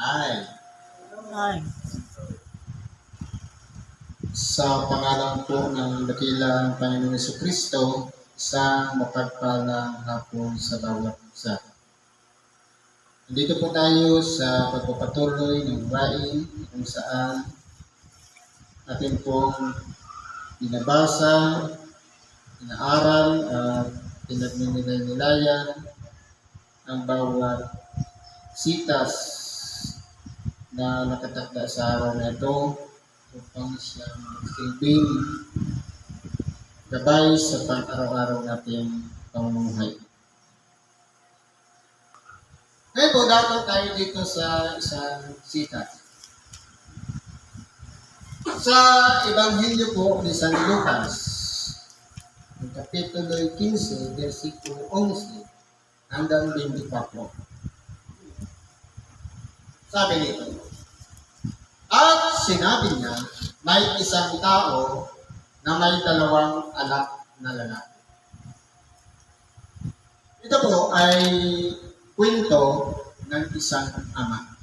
Ay, Ay, sa pangalan po ng dakilang Panginoon Jesucristo, isang mapagpalang hapon sa bawat isa. Nandito po tayo sa pagpapatuloy ng gawain kung saan atin pong binabasa, inaaral at pinagninilayan ang bawat sitas na nakatakda sa araw na ito upang siyang silbing gabay sa pang-araw-araw nating pamumuhay. Ngayon po, dapat tayo dito sa isang sitas. Sa Ebanghelyo po ni San Lucas, ang Kapitulo 15, versikulo 11 hanggang 24. Sabi nito, at sinabi niya, may isang tao na may dalawang anak na lalaki. Ito po ay kwento ng isang ama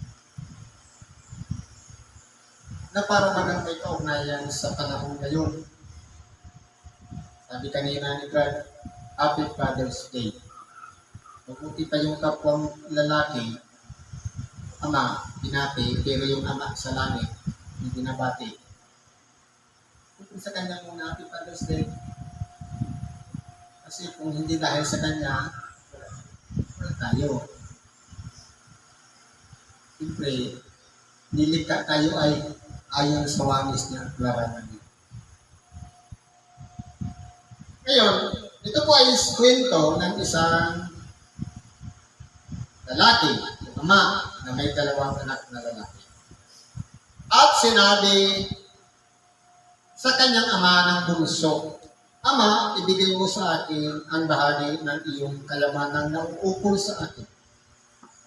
na para bagang may kaugnayan sa panahon ngayon. Sabi kanina ni Brad, Happy Father's Day. Mabuti pa yung kapwang lalaki, ama, binati, pero yung ama sa langit, hindi nabati. Kung sa kanya muna, Happy Father's Day. Kasi kung hindi dahil sa kanya, wala tayo. Siyempre, nilikha tayo ay ayon sa wangis niya at larangan niya. Ngayon, ito po ay kwento ng isang lalaki, ama, na may dalawang anak na lalaki. At sinabi sa kanyang ama ng bunso, Ama, ibigay mo sa akin ang bahagi ng iyong kayamanan na uukol sa akin.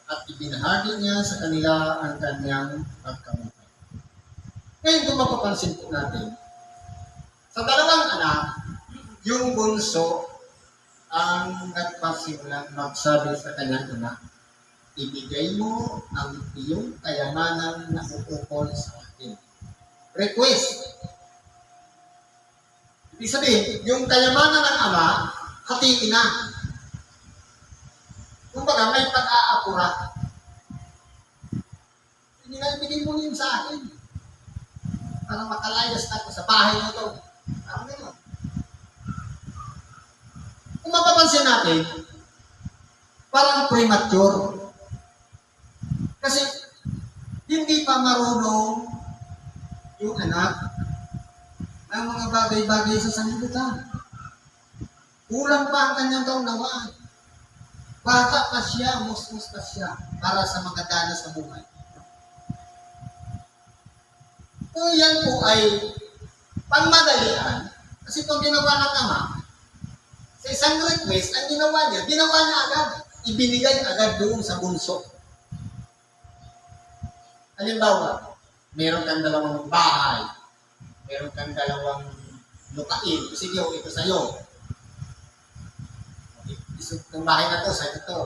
At ibinahagi niya sa kanila ang kanyang pagkamatay. Ngayon kung mapapansin po natin, sa dalawang anak, yung bunso ang nagpasimulang magsabi sa kanyang anak, ibigay mo ang iyong kayamanan na uukol sa akin. Request. Ibig sabihin, yung kayamanan ng ama, hatiin na. Kumbaga, may pag-aapura. Hindi na ibigay mo yun sa akin. Para makalayas na ako sa bahay na ito. Parang gano'n. Kung mapapansin natin, parang premature. Kasi hindi pa marunong yung anak ng mga bagay-bagay sa sanlibutan. Kulang pa ang kanyang kaunawaan. Bata pa siya, musmus pa siya para sa mga danas sa buhay. Kung yan po ay pangmadalian, kasi kung ginawa ng ama, sa isang request, ang ginawa niya agad. Ibinigay agad doon sa bunso. Halimbawa, meron kang dalawang bahay, meron kang dalawang lupain. Sige, ito sa'yo. Itong bahay na to, sa'yo ito.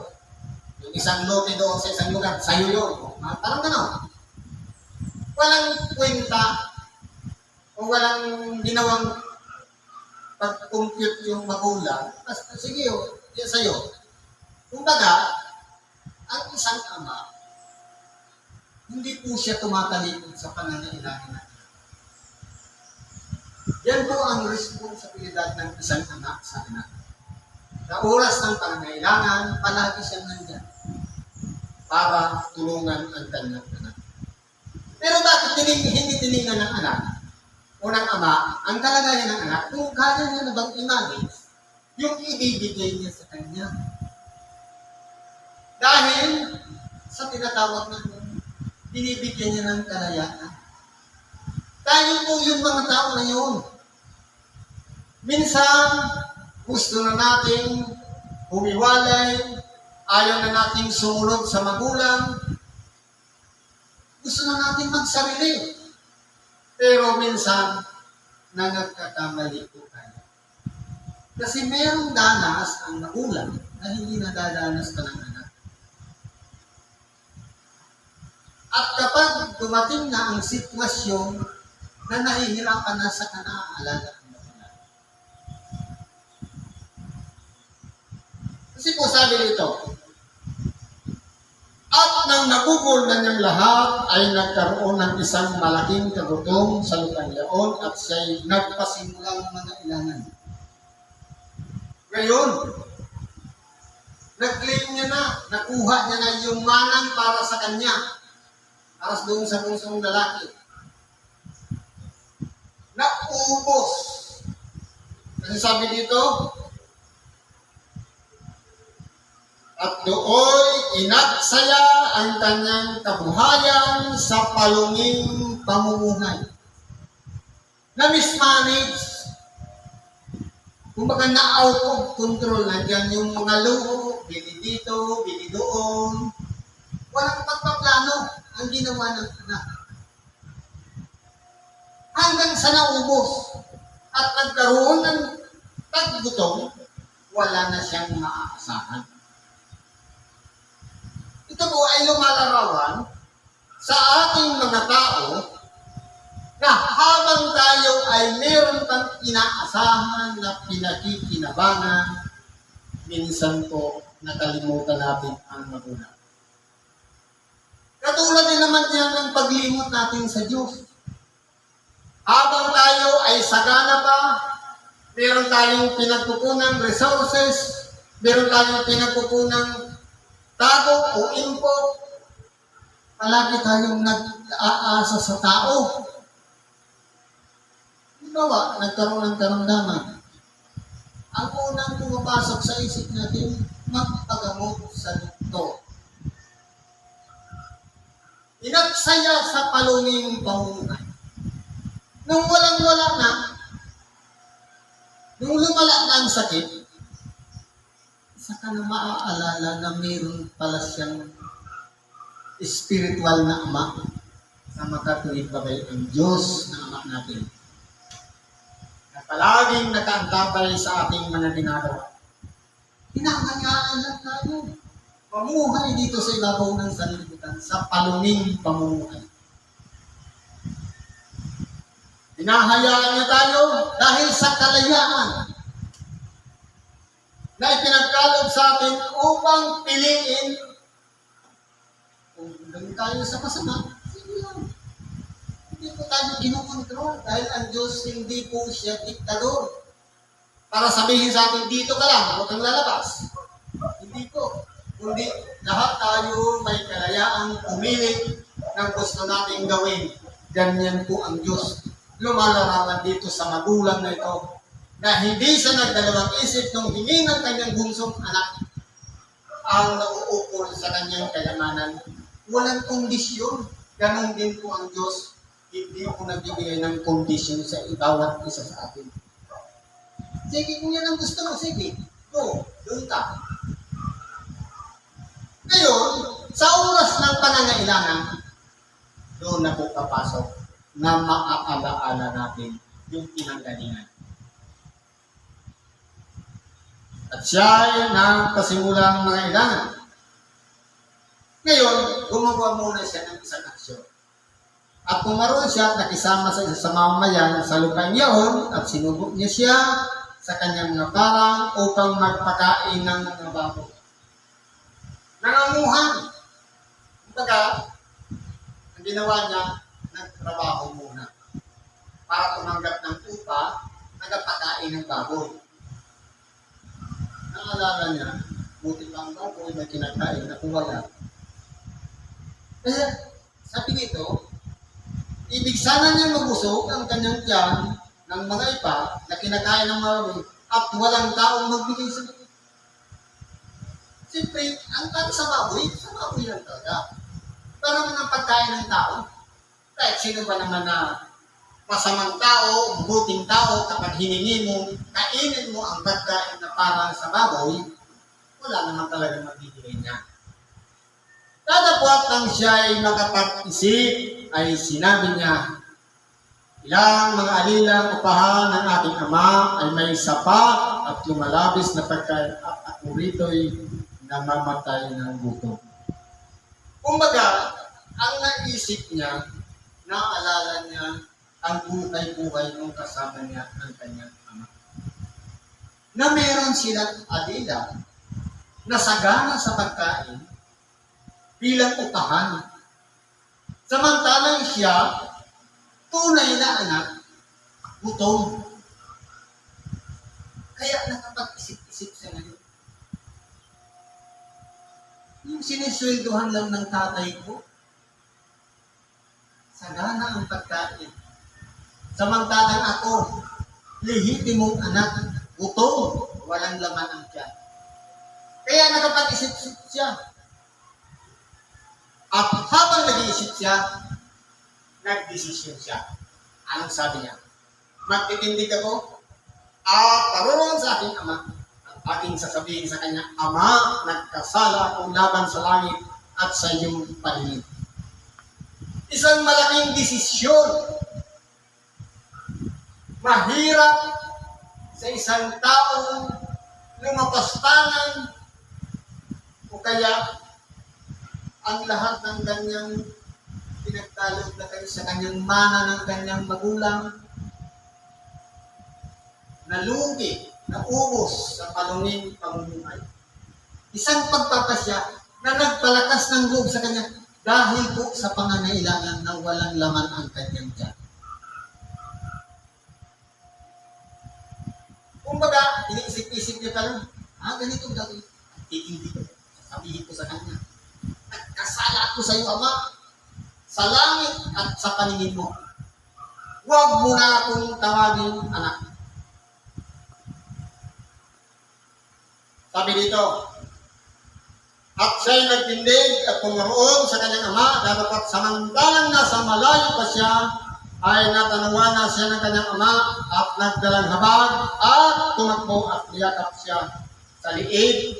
Yung isang lote doon sa isang lugar, sa'yo yun. Parang gano'n. Walang kwenta o walang ginawang pag-compute yung magulang. Sige, yan sa'yo. Kumbaga, ang isang ama, hindi po siya tumatalikod sa pangangailangan natin. Yan po ang responsibilidad ng isang anak sa anak. Sa oras ng pangangailangan, palagi siyang nandyan para tulungan ang kanyang anak. Pero bakit hindi tinignan ng anak o ng ama ang kalagayan ng anak kung kaya niya na bang imagine yung ibibigay niya sa kanya? Dahil sa tinatawag na binibigyan niya ng kalayaan. Tayo po yung mga tao na yun. Minsan, gusto na nating humiwalay, ayaw na nating sumunod sa magulang, gusto na nating magsarili. Pero minsan, nagkakamali po tayo. Kasi merong danas ang magulang na hindi nadadanas pa ng anak. At kapag dumating na ang sitwasyon na nahihirapan na sa kanaalala. Kasi po sabi dito, at nang nabugol na niyang lahat ay nagkaroon ng isang malaking kagutom sa lupang yaon at siya'y nagpasimulang mga ilangan. Ngayon, nag-claim niya na, nakuha niya na yung manang para sa kanya, para doon sa bunsong lalaki. Naubos. Kasi sabi dito, at dooy inaksaya ang kanyang kabuhayan sa palunging pamumuhay. Na-mismanage. Kumbaga na-out of control. Nandiyan yung mga luho, bili dito, bili doon. Walang pagpaplano ang ginawa ng anak. Hanggang sa naubos at nagkaroon ng taggutom, wala na siyang maaasahan. Ito po ay lumalarawan sa ating mga tao na habang tayo ay meron pang inaasahan na pinakikinabangan, minsan po nakalimutan natin ang magulang. Katulad din naman yan ng paglimot natin sa Diyos. Habang tayo ay sagana pa, meron tayong pinagkukunang resources, meron tayong pinagkukunang tago o info, palagi tayong nag-aasa sa tao. Halimbawa, nagkaroon ng karamdaman. Ang unang pumapasok sa isip natin, magpagamot sa doktor. Inaksaya sa palunging pamumuhay. Nung walang-wala na, nung lumala na ang sakit, saka na maaalala na mayroon pala siyang spiritual na ama na makatuwid bagay ang Diyos na ama natin. Na palaging nakaantabay sa ating mga ginagawa. Hinahayaan lang tayo. Pamuhay dito sa ibabaw ng sanlibutan sa palunging pamumuhay. Hinahayaan niya tayo dahil sa kalayaan na ipinagkaloob sa atin upang piliin kung doon tayo sa masama. Sige lang. Hindi po tayo ginukontrol dahil ang Diyos hindi po siya diktador. Para sabihin sa atin, dito ka lang, huwag kang lalabas. Hindi po. Kundi lahat tayo may kalayaang pumili ng gusto nating gawin. Ganyan po ang Diyos. Lumalarawan dito sa magulang na ito na hindi siya nagdalawang isip nung hingi ng kanyang bunsong anak ang nauukol sa kanyang kayamanan. Walang kondisyon. Ganon din po ang Diyos. Hindi po nagbibigay ng kondisyon sa bawat isa sa atin. Sige, kung yan ang gusto mo, sige. Go, doon ka. Ngayon, sa oras ng pangangailangan, doon na po papasok na maaalaala natin yung pinanggalingan. At siya ay nagpasimulang mga ilangan. Ngayon, gumawa muna siya ng isang aksyon. At pumaroon siya, nakisama sa isa sa mamamayan sa lupang yaon at sinubok niya siya sa kanyang mga parang upang magpakain ng mga baboy. Nanganguhan. Kumbaga, ang ginawa niya, nagtrabaho muna. Para tumanggap ng upa, nagpakain ng baboy. Naalala niya, buti pa ang baboy na kinakain na wala. Kaya, sabi nito, ibig sana niya mabusog ang kanyang tiyan ng mga ipa na kinakain ng baboy at walang taong magbigay sa kanya. Siyempre, ang kanya sa baboy lang talaga. Pero naman ang pagkain ng tao. Kahit sino ba naman na masamang tao, buting tao, kapag hiningi mo, kainin mo ang pagkain na parang sa baboy, wala naman talaga magbibigay niya. Tadapwat nang siya ay makapag-isip, ay sinabi niya, ilang mga alilang upahan ng ating ama ay may sapat at lumalabis na pagkain at ako rito'y namamatay ng gutom. Kumbaga, ang naisip niya, naalala niya ang buhay-buhay nung kasama niya ng kanyang ama. Na meron silang adila na sagana sa pagkain bilang upahan. Samantalang siya, tunay na anak, gutom. Kaya nakapag-isip-isip siya ngayon. Yung sinisweldohan lang ng tatay ko, sagana ang pagkain. Samantalang ako, lehitimong anak, gutom, walang laman ang tiyan. Kaya nakapag-isip-isip siya. At habang nag-iisip siya, nagdesisyon siya. Anong sabi niya? Magtitindig ako at taruhan sa aking ama at aking sasabihin sa kanya, Ama, nagkasala akong laban sa langit at sa iyong paningin. Isang malaking desisyon. Mahirap sa isang taong lumapastangan o kaya ang lahat ng kanyang pinagtalog na kayo sa kanyang mana ng kanyang magulang, nalugi, naubos sa palunging pamumuhay. Isang pagpapasya na nagpalakas ng loob sa kanya dahil po sa pangangailangan na walang laman ang kanyang tiyan. Kumbaga, iniisip-isip niya pala, ganito gawin. Hindi ko. Sabihin ko sa kanya, nagkasala ako sa iyo, Ama, sa langit at sa paningin mo. Huwag mo na akong tawagin anak. Sabi dito, at siya'y nagtindig at pumaroon sa kanyang ama, dapat samantalang nasa malayo pa siya, ay natanawan na siya ng kanyang ama at nagdalang habag at tumakbo at niyakap siya sa liig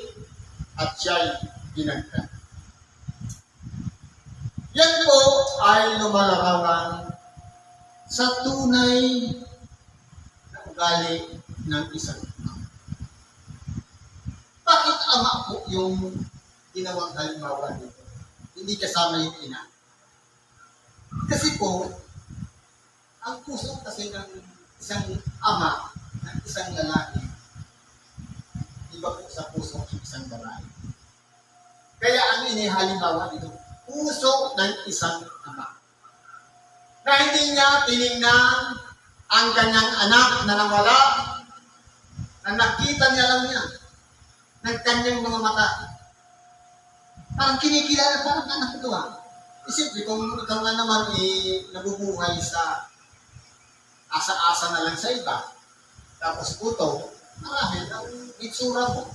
at siya'y dinagdag. Yan po ay lumalarawan sa tunay na ugali ng isang ama. Bakit ama po yung ginawang halimbawa dito? Hindi kasama yung ina. Kasi po, ang puso kasi ng isang ama, ng isang lalaki, iba po sa puso ng isang babae. Kaya ang inihalimbawa dito, puso ng isang ama. Na hindi niya tinignan ang kanyang anak na nawala, na nakita niya lang niya ng kanyang mga mata. Parang kinikilala, parang anak ito Isipin, kung ikaw nga naman nabubuhay sa asa-asa na lang sa iba, tapos puto, marami ang itsura mo.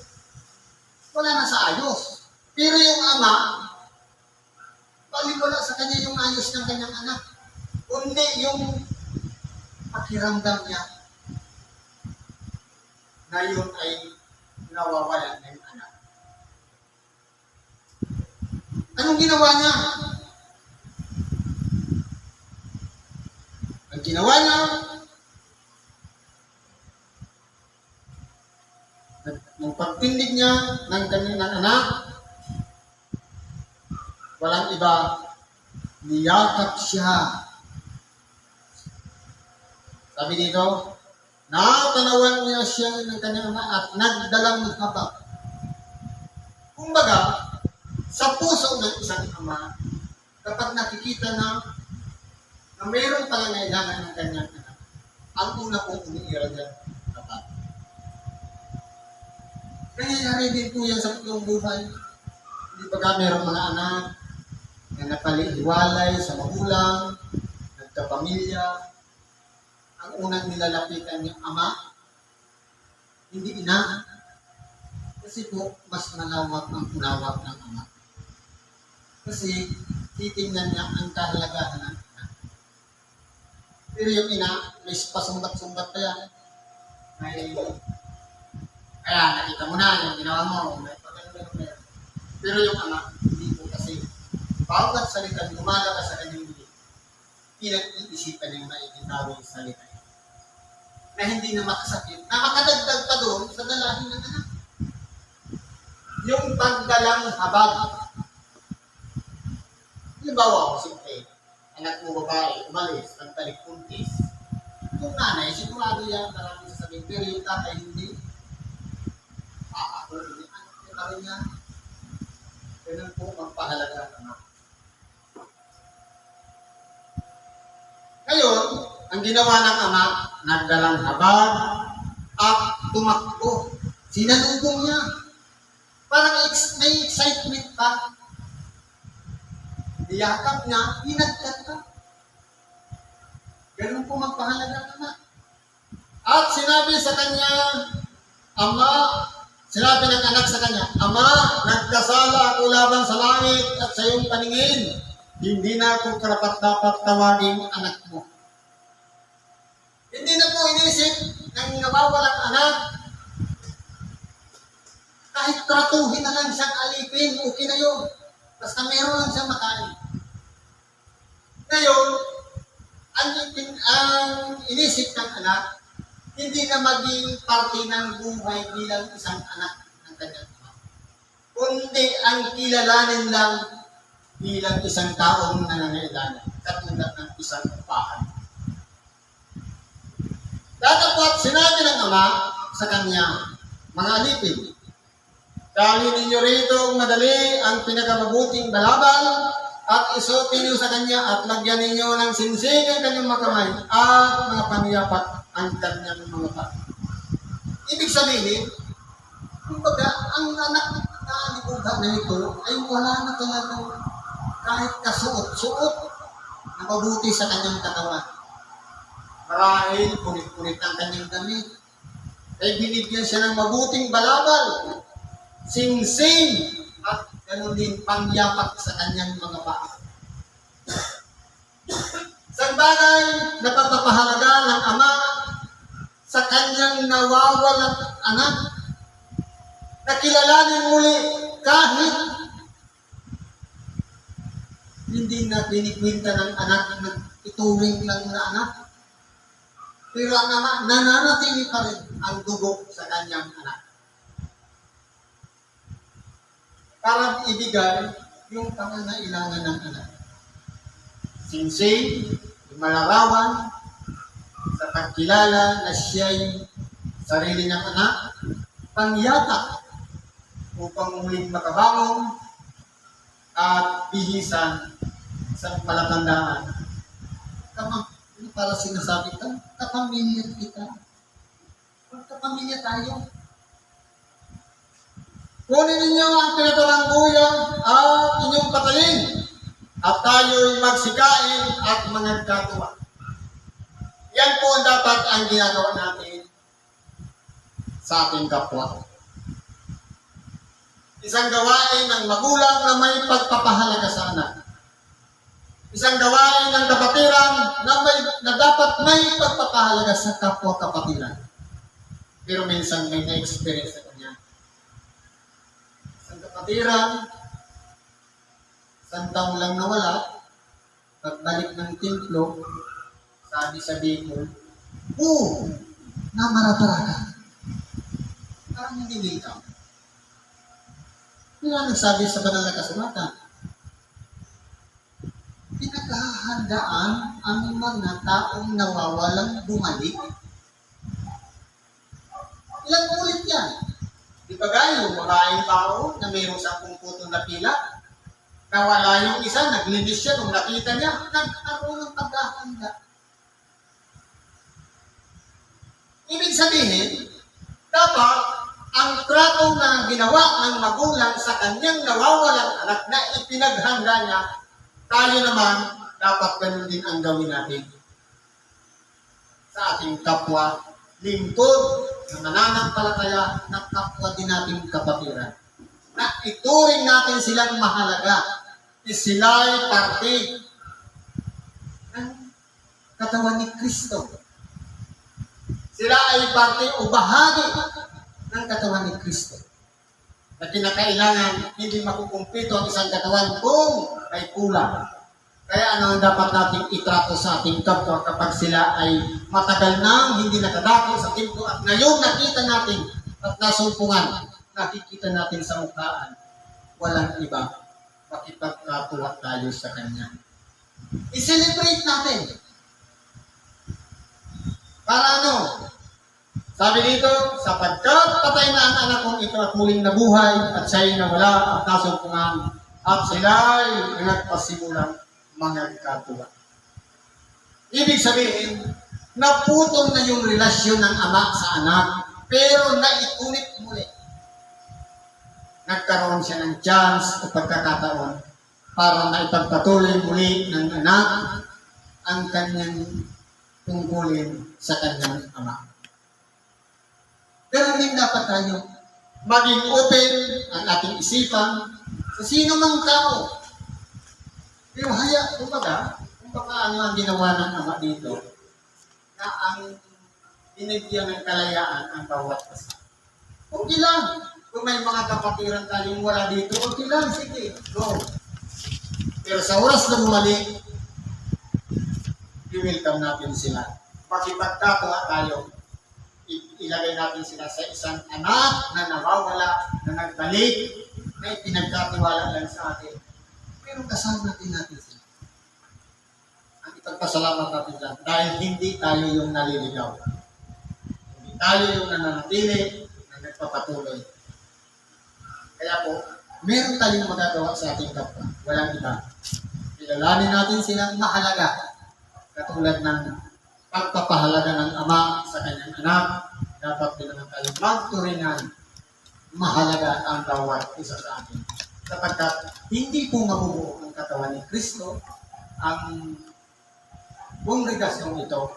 Wala na sa ayos. Pero yung ama, wala sa kanya yung ayos ng kanyang anak. Kundi yung pakiramdam niya na yun ay nawawalan ng anak. Anong ginawa niya? Ang ginawa niya, nung pagtindig niya ng kanyang anak, walang iba, niyakap siya. Sabi dito, natanawan niya siya ng kanyang ama at nagdalang habag. Kumbaga, sa puso ng isang ama, kapag nakikita na mayroong pangangailangan ng kanyang anak, ang una pong umiiral niya, kapag. Nangyayari din po yan sa buong buhay. Hindi ba mayroong mga anak na napalihiwalay sa magulang, nagkapamilya, ang unang nilalapitan yung ama, hindi ina, kasi po mas malawak ang unawak ng ama. Kasi titingnan niya ang kahalagahan ng ina. Pero yung ina, may pasumbat-sumbat pa yan. Kaya nakita mo na yung ginawa mo, may pagkakalaga. Pero yung ama, hindi po kasi bawat salita lumalabas sa kanyang bibig, pinag-iisipan niyang maikitaw yung salita na hindi na makasakit, na makadagdag pa doon sa dalahin ng anak. Yung pagdalang habag. Halimbawa, siyempre, anak mo babae, umalis, nagtalik puntis. Yung nanay, sigurado yan, maraming sasabihin, pero yung tatay, hindi. Ako, hindi, anak niya pa rin yan. Ganun po magpahalaga ng anak. Ngayon, ang ginawa ng ama, nagdalang habag at tumakbo. Sinalubong niya. Parang may excitement pa. Niyakap niya, hinagkat ka. Ganun po magpahalaga ng anak. At sinabi sa kanya, Ama, sinabi ng anak sa kanya, Ama, nagkasala ako laban sa langit at sa iyong paningin. Hindi na ako karapat-dapat tawagin anak mo. Hindi na po inisip ng nawawalang anak. Kahit tratuhin na lang siyang alipin, okay na yun. Basta meron lang siyang makain. Ngayon, ang inisip ng anak, hindi na maging parte ng buhay bilang isang anak ng kanyang ama. Kundi ang kilalanin lang bilang isang taong nangangailangan, katulad ng isang upahan. Datapot sinabi ng ama sa kanya, mga alipin, dali ninyo rito madali ang pinakamabuting balabal at isuotin niyo sa kanya at lagyan ninyo ng sinsing ang kanyang makamay at mga paniyapat ang kanyang mga paa. Ibig sabihin, kumbaga, ang anak na alipughan na ito ay wala na talaga kahit kasuot-suot na mabuti sa kanyang katawan. Marahil, punit-punit ang kanyang damit. Ay binigyan siya ng mabuting balabal, sing-sing, at ganoon din pangyapak sa kanyang mga paa. Sa bagay na pagpapahalaga ng ama sa kanyang nawawalang anak, nakilalanin muli kahit hindi na binikwenta ng anak na ituring lang na anak. Pero ang ama, nananatili pa rin ang dugo sa kanyang anak. Para ibigay yung pangangailangan ng anak. Sinsing, malarawan, sa pagkilala na siya'y sarili niyang anak, pangyatak upang muling makabangon at bihisan sa palatandaan. Para sinasabi ka, kapamilya kita. Kapamilya tayo. Kunin ninyo ang pinatulangguyan at inyong patayin at tayo'y magsikain at managkatuwa. Yan po ang dapat ang ginagawa natin sa ating kapwa. Isang gawain ng magulang na may pagpapahalaga sa anak. Isang gawain ng kapatiran na dapat may pagpapahalaga sa kapwa-kapatiran. Pero minsan may na-experience na kanya. Isang kapatiran, isang taong lang nawala, pagbalik ng templo, sabi sa Bicol, namaratara ka. Parang hindi welcome. Kaya nagsabi sa banal na kasulatan, pinaghahandaan ang mga taong nawawalang bumalik. Ilang ulit yan? Di ba gaya yung babaeng tao na mayroong 10 putong na pila? Nawala yung isa, naglinis siya nung nakita niya, nagkaroon ng paghahanda. Ibig sabihin, dapat ang trato na ginawa ng magulang sa kanyang nawawalang anak na ipinaghanda niya, tayo naman, dapat ganun din ang gawin natin sa ating kapwa, lingkod na mananampalataya na kapwa din nating kapatiran. Na ituring natin silang mahalaga. Sila'y parte ng katawan ni Kristo. Sila ay parte o bahagi ng katawan ni Kristo. Na kinakailangan hindi makukumpito ang isang katawan kung ay kulang. Kaya ano ang dapat nating itrato sa ating kapwa kapag sila ay matagal nang hindi nakadako sa templo at ngayon nakita natin at nasumpungan, nakikita natin sa mukhaan, walang iba, makipagkatuwa tayo sa Kanya. I-celebrate natin. Para ano? Sabi dito, sapagkat patay na ang anak kong ito at muling nabuhay at siya'y nawala at nasumpungan at sila'y nagpasimulang magkatuwa. Ibig sabihin, naputol na yung relasyon ng ama sa anak, pero naikulit muli. Nagkaroon siya ng chance o pagkakataon para maipagpatuloy muli ng anak ang kanyang tungkulin sa kanyang ama. Pero din dapat tayo maging open ang ating isipan sa sino mang tao. Pero kumbaga ano ang ginawa ng ama dito, na ang binigyan ng kalayaan ang bawat isa. Okay lang. Kung may mga kapatiran tayong wala dito, okay lang, sige, go. Pero sa oras na bumalik, i-welcome natin sila. Makipagkatuwa tayo. Ilagay natin sila sa isang anak na nawawala, na nagbalik, na ipinagkatiwala lang sa atin. Pero kasama natin sila. Ang ipagpasalamat natin lang dahil hindi tayo yung naliligaw. Hindi tayo yung nananatili, na nagpapatuloy. Kaya po, meron tayong magagawa sa ating kapwa. Walang iba. Kilalanin natin silang mahalaga. Katulad ng pagpapahalaga ng ama sa kanyang anak, dapat din naman tayo magturingan. Mahalaga ang bawat isa sa atin. Sapagkat hindi po mabubuo ang katawan ni Kristo ang kongregasyon ito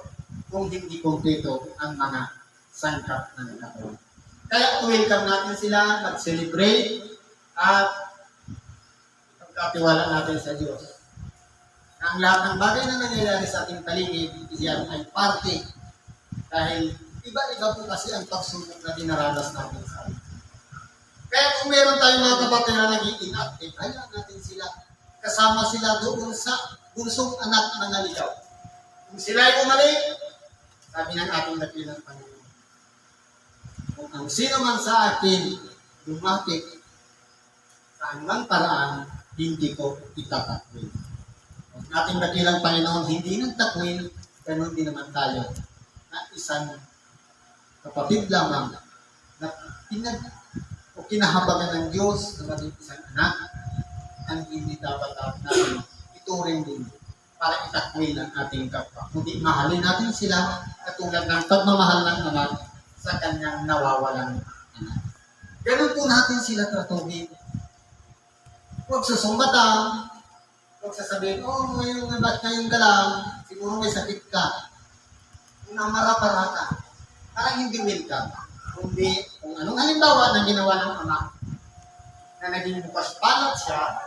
kung hindi kompleto ang mga sangkap ng katawan. Kaya welcome natin sila, mag-celebrate, at pagkatiwala natin sa Diyos. Ang lahat ng bagay na nangyayari sa ating paligid, iyan ay parte. Dahil iba-iba po kasi ang pagsubok na dinaranas natin sa atin. Kaya kung meron tayong mga kapatid na naging inactive, hayaan natin sila. Kasama sila doon sa bunsong anak na naligaw. Kung sila ay bumalik, sabi ng ating dakilang Panginoon, kung ang sino man sa akin lumapit sa anumang paraan, hindi ko itatakwil. Ang ating dakilang Panginoon hindi nang takwil, ganun din naman tayo na isang kapatid lamang na kinahabagan ng Diyos na maging isang anak, ang hindi dapat natin ituring din para itakwil ang ating kapwa. Kundi mahalin natin sila katulad ng pagmamahal ng anak sa kanyang nawawalang anak. Ganun po natin sila tratuhin. Huwag susumbatan. Huwag sasabihin, ngayon na ba't ngayong galang? Siguro may sakit ka. Namara-para ka. Parang hindi welcome. Kundi kung anong halimbawa na ginawa ng ama na naging bukas palat siya,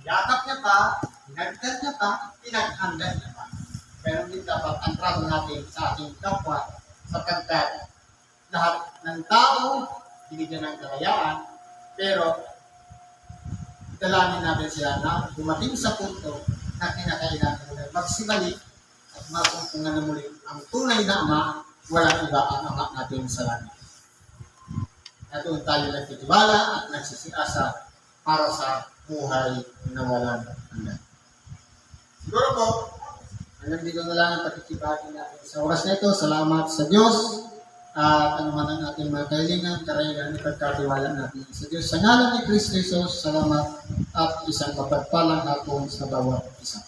yakap niya pa, pinagdal niya pa, pinaghandal niya pa. Pero hindi dapat ang trato natin sa ating kapwa sapagkat lahat ng tao binigyan ng kalayaan, pero dalangin natin sila na dumating sa punto na kinakailangan nila magsibalik at masumpungan na muli ang tunay na ama, walang iba ang ama natin sa langit. At doon tayo nagtitiwala at nagsisiasa para sa buhay na walang hanggan. Siguro po, hanggang dito na lang ang pakikibahagi natin sa oras na ito. Salamat sa Diyos at ano man ang ating mga kahilingan, karayaan, ipagkatiwala natin sa Diyos. Sa ngalan ni Kristo Jesus, salamat at isang mapagpalang hapon sa bawat isa.